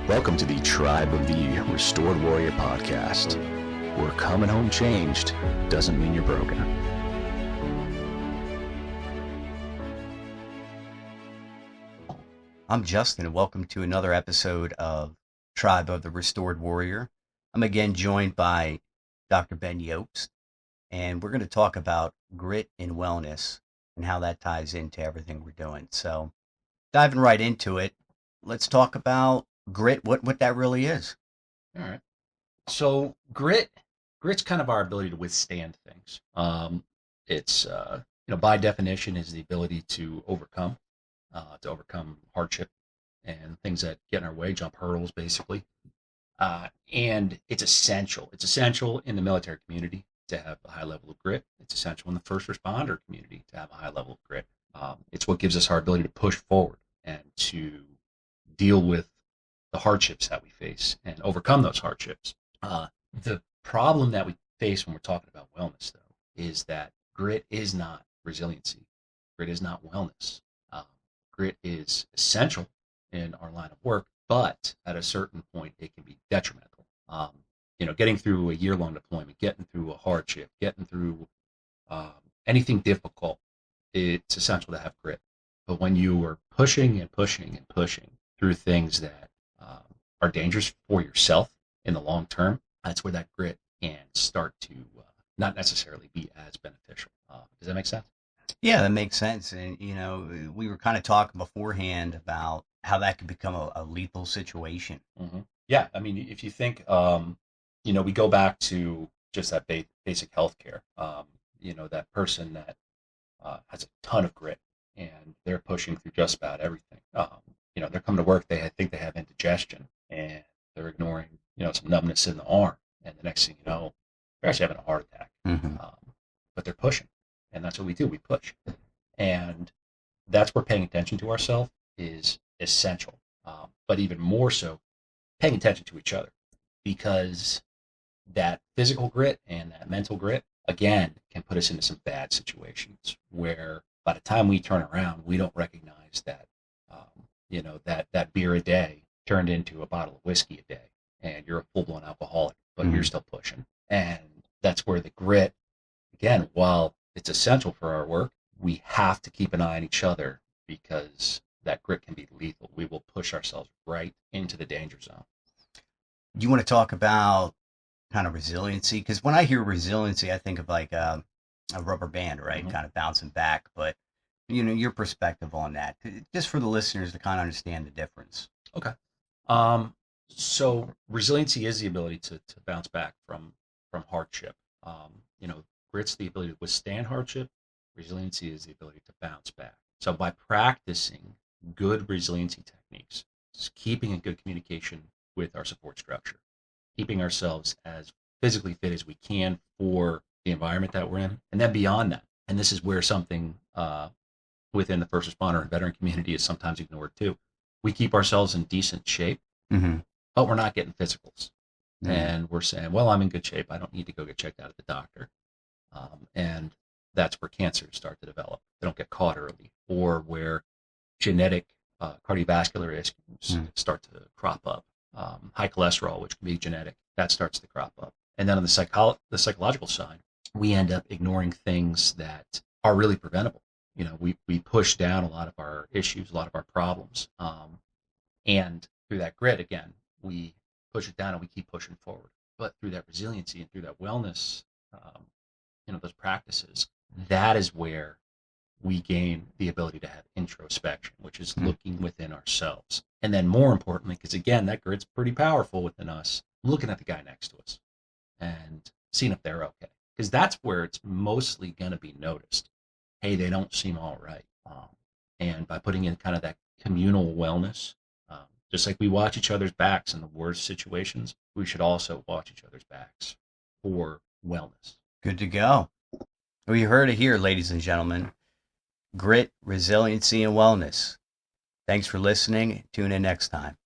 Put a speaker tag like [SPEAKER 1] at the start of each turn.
[SPEAKER 1] Welcome to the Tribe of the Restored Warrior podcast, where coming home changed doesn't mean you're broken.
[SPEAKER 2] I'm Justin, and welcome to another episode of Tribe of the Restored Warrior. I'm again joined by Dr. Ben Iobst, and we're going to talk about grit and wellness and how that ties into everything we're doing. So diving right into it, let's talk about grit, what that really is.
[SPEAKER 3] All right. So grit's kind of our ability to withstand things. It's by definition is the ability to overcome hardship and things that get in our way, jump hurdles basically. And it's essential. It's essential in the military community to have a high level of grit. It's essential in the first responder community to have a high level of grit. It's what gives us our ability to push forward and to deal with the hardships that we face and overcome those hardships. The problem that we face when we're talking about wellness, though, is that grit is not resiliency. Grit is not wellness. Grit is essential in our line of work, but at a certain point, it can be detrimental. Getting through a year-long deployment, getting through a hardship, getting through anything difficult, it's essential to have grit. But when you are pushing and pushing and pushing through things that are dangerous for yourself in the long term, that's where that grit can start to not necessarily be as beneficial. Does that make sense?
[SPEAKER 2] Yeah, that makes sense. And, we were kind of talking beforehand about how that could become a lethal situation.
[SPEAKER 3] Mm-hmm. Yeah, I mean, if you think, we go back to just that basic healthcare, that person that has a ton of grit and they're pushing through just about everything. They're coming to work, they think they have indigestion and they're ignoring, some numbness in the arm. And the next thing you know, they're actually having a heart attack.
[SPEAKER 2] Mm-hmm.
[SPEAKER 3] But they're pushing. And that's what we do, we push. And that's where paying attention to ourselves is essential. But even more so, paying attention to each other. Because that physical grit and that mental grit, again, can put us into some bad situations where by the time we turn around, we don't recognize that, that beer a day turned into a bottle of whiskey a day, and you're a full-blown alcoholic, but you're still pushing. And that's where the grit, again, while it's essential for our work, we have to keep an eye on each other because that grit can be lethal. We will push ourselves right into the danger zone.
[SPEAKER 2] You want to talk about kind of resiliency? Because when I hear resiliency, I think of like a rubber band, right?
[SPEAKER 3] Mm-hmm.
[SPEAKER 2] Kind of bouncing back. But, your perspective on that, just for the listeners to kind of understand the difference.
[SPEAKER 3] Okay. So resiliency is the ability to bounce back from hardship. Grit's the ability to withstand hardship. Resiliency is the ability to bounce back. So by practicing good resiliency techniques, keeping in good communication with our support structure, keeping ourselves as physically fit as we can for the environment that we're in, and then beyond that. And this is where something within the first responder and veteran community is sometimes ignored too. We keep ourselves in decent shape, but we're not getting physicals. Mm-hmm. And we're saying, well, I'm in good shape. I don't need to go get checked out at the doctor. And that's where cancers start to develop. They don't get caught early, or where genetic cardiovascular issues start to crop up. High cholesterol, which can be genetic, that starts to crop up. And then on the psychological side, we end up ignoring things that are really preventable. We push down a lot of our issues, a lot of our problems. And through that grit, again, we push it down and we keep pushing forward. But through that resiliency and through that wellness, those practices, that is where we gain the ability to have introspection, which is looking within ourselves. And then more importantly, because again, that grit's pretty powerful within us, looking at the guy next to us and seeing if they're okay. Because that's where it's mostly going to be noticed. Hey, they don't seem all right. And by putting in kind of that communal wellness, just like we watch each other's backs in the worst situations, we should also watch each other's backs for wellness.
[SPEAKER 2] Good to go. Well, you heard it here, ladies and gentlemen. Grit, resiliency, and wellness. Thanks for listening. Tune in next time.